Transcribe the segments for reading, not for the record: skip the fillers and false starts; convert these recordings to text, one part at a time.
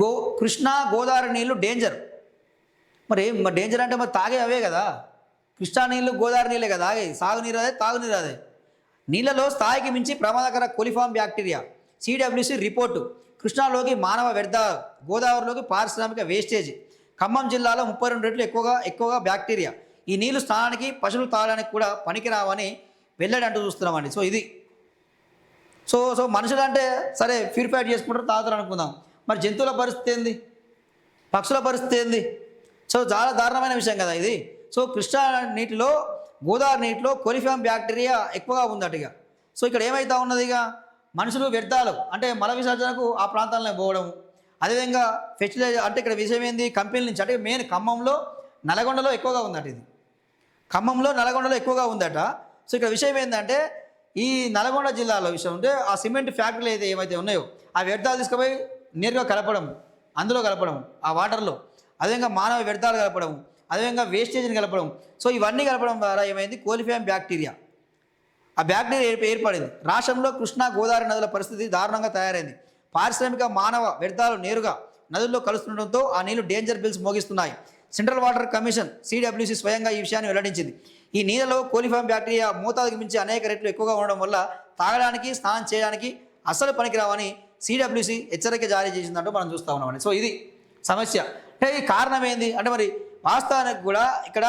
Go Krishna Godavari నీళ్లు danger. మరి danger అంటే మరి తాగే అవే కదా. కృష్ణా నీళ్లు గోదావరి నీళ్ళే కదా తాగే. సాగునీరు అదే, తాగునీరు అదే. నీళ్లలో స్థాయికి మించి ప్రమాదకర కొలిఫామ్ బ్యాక్టీరియా. CWC report. కృష్ణాలోకి మానవ వ్యర్థాలు, గోదావరిలోకి పారిశ్రామిక వేస్టేజ్. ఖమ్మం జిల్లాలో 32 రెట్లు ఎక్కువగా బ్యాక్టీరియా. ఈ నీళ్లు స్నానానికి, పశువులు తాగడానికి కూడా పనికిరావని వెల్లడి అంటూ చూస్తున్నామండి. సో ఇది సో మనుషులు అంటే సరే ప్యూరిఫై చేసుకుంటారు, తాగుతారు అనుకుందాం. మరి జంతువుల పరిస్థితి ఏంది, పక్షుల పరిస్థితి ఏంది? సో చాలా దారుణమైన విషయం కదా ఇది. సో కృష్ణా నీటిలో, గోదావరి నీటిలో కొలిఫామ్ బ్యాక్టీరియా ఎక్కువగా ఉందట. ఇక సో ఇక్కడ ఏమవుతా ఉన్నది, ఇక మనుషులు వ్యర్థాలు అంటే మల విసర్జనకు ఆ ప్రాంతాలనే పోవడం. అదేవిధంగా ఫెర్టిలైజర్ అంటే ఇక్కడ విషయం ఏంది, కంపెనీల నుంచి అంటే మెయిన్ ఖమ్మంలో, నల్గొండలో ఎక్కువగా ఉందట. ఇది ఖమ్మంలో, నల్గొండలో ఎక్కువగా ఉందట. సో ఇక్కడ విషయం ఏంటంటే ఈ నల్గొండ జిల్లాలో విషయం ఉంటే ఆ సిమెంట్ ఫ్యాక్టరీలు ఏమైతే ఉన్నాయో ఆ వ్యర్థాలు తీసుకుపోయి నేరుగా కలపడం, అందులో కలపడం ఆ వాటర్లో. అదేవిధంగా మానవ వ్యర్థాలు కలపడం, అదేవిధంగా వేస్టేజ్ని కలపడం. సో ఇవన్నీ కలపడం ద్వారా ఏమైంది, కోలిఫామ్ బ్యాక్టీరియా, ఆ బ్యాక్టీరియా ఏర్పడింది. రాష్ట్రంలో కృష్ణా గోదావరి నదుల పరిస్థితి దారుణంగా తయారైంది. పారిశ్రామిక, మానవ వ్యర్థాలు నేరుగా నదుల్లో కలుస్తుండటంతో ఆ నీళ్లు డేంజర్ బిల్స్ మోగిస్తున్నాయి. సెంట్రల్ వాటర్ కమిషన్ సిడబ్ల్యూసి స్వయంగా ఈ విషయాన్ని వెల్లడించింది. ఈ నీళ్ళలో కోలిఫామ్ బ్యాక్టీరియా మోతాదుకు మించి అనేక రెట్లు ఎక్కువగా ఉండడం వల్ల తాగడానికి, స్నానం చేయడానికి అస్సలు పనికిరావని సిడబ్ల్యూసి హెచ్చరిక జారీ చేసిందంటూ మనం చూస్తూ ఉన్నామండి. సో ఇది సమస్య. అంటే ఈ కారణం ఏంది అంటే మరి వాస్తవానికి కూడా ఇక్కడ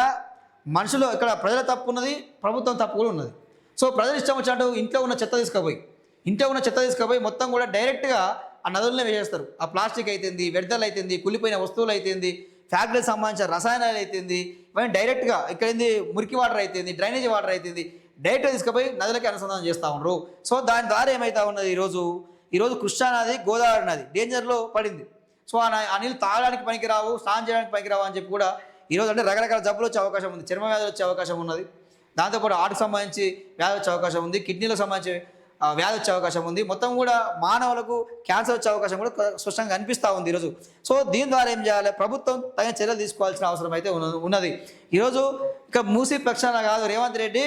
మనుషులు, ఇక్కడ ప్రజల తప్పు ఉన్నది, ప్రభుత్వం తప్పు కూడా ఉన్నది. సో ప్రజలు ఇష్టం వచ్చినట్టు ఇంట్లో ఉన్న చెత్త తీసుకుపోయి మొత్తం కూడా డైరెక్ట్గా ఆ నదులనే వేసేస్తారు. ఆ ప్లాస్టిక్ అయితేంది, వ్యర్థాలు అయితేంది, కుళ్ళిపోయిన వస్తువులు అయితేంది, ఫ్యాక్టరీకి సంబంధించిన రసాయనాలు అయితేంది, ఇవన్నీ డైరెక్ట్గా ఇక్కడేంది మురికి వాటర్ అయితేంది, డ్రైనేజ్ వాటర్ అయితేంది డైరెక్ట్గా తీసుకుపోయి నదులకి అనుసంధానం చేస్తూ ఉన్నారు. సో దాని ద్వారా ఏమవుతా ఉన్నది, ఈరోజు కృష్ణా నది, గోదావరి నది డేంజర్లో పడింది. సో ఆ నీళ్ళు తాగడానికి పనికిరావు, స్నానం చేయడానికి పనికిరావు అని చెప్పి కూడా ఈరోజు అంటే రకరకాల జబ్బులు వచ్చే అవకాశం ఉంది, చర్మ వ్యాధులు వచ్చే అవకాశం ఉన్నది, దాంతోపాటు హార్ట్కి సంబంధించి వ్యాధి వచ్చే అవకాశం ఉంది, కిడ్నీలకు సంబంధించి వ్యాధి వచ్చే అవకాశం ఉంది, మొత్తం కూడా మానవులకు క్యాన్సర్ వచ్చే అవకాశం కూడా స్పష్టంగా కనిపిస్తూ ఉంది ఈరోజు. సో దీని ద్వారా ఏం చేయాలి, ప్రభుత్వం తగిన చర్యలు తీసుకోవాల్సిన అవసరం అయితే ఉన్నది. ఈరోజు ఇక మూసీ ప్రక్షాళన కాదు, రేవంత్ రెడ్డి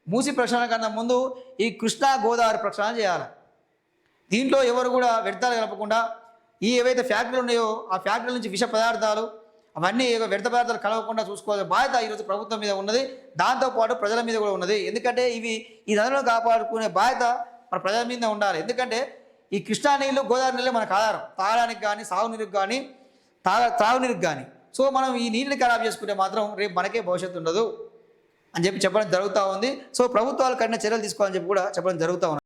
మూసీ ప్రక్షాళన కన్నా ముందు ఈ కృష్ణా గోదావరి ప్రక్షాళన చేయాలి. దీంట్లో ఎవరు కూడా వ్యర్థాలు కలపకుండా ఈ ఏవైతే ఫ్యాక్టరీలు ఉన్నాయో ఆ ఫ్యాక్టరీల నుంచి విష పదార్థాలు అవన్నీ వ్యర్థ పదార్థాలు కలవకుండా చూసుకోవాల్సిన బాధ్యత ఈరోజు ప్రభుత్వం మీద ఉన్నది, దాంతోపాటు ప్రజల మీద కూడా ఉన్నది. ఎందుకంటే ఈ నదులను కాపాడుకునే బాధ్యత మన ప్రజల మీద ఉండాలి. ఎందుకంటే ఈ కృష్ణా నీళ్ళు, గోదావరి నీళ్ళు మనకు ఆధారం, తాగడానికి కానీ, సాగునీరుకి కానీ, త్రాగునీరుకి కానీ. సో మనం ఈ నీళ్ళని ఖరాబ్ చేసుకుంటే మాత్రం రేపు మనకే భవిష్యత్తు ఉండదు అని చెప్పి చెప్పడం జరుగుతూ ఉంది. సో ప్రభుత్వాలు కఠిన చర్యలు తీసుకోవాలని చెప్పి కూడా చెప్పడం జరుగుతూ ఉంది.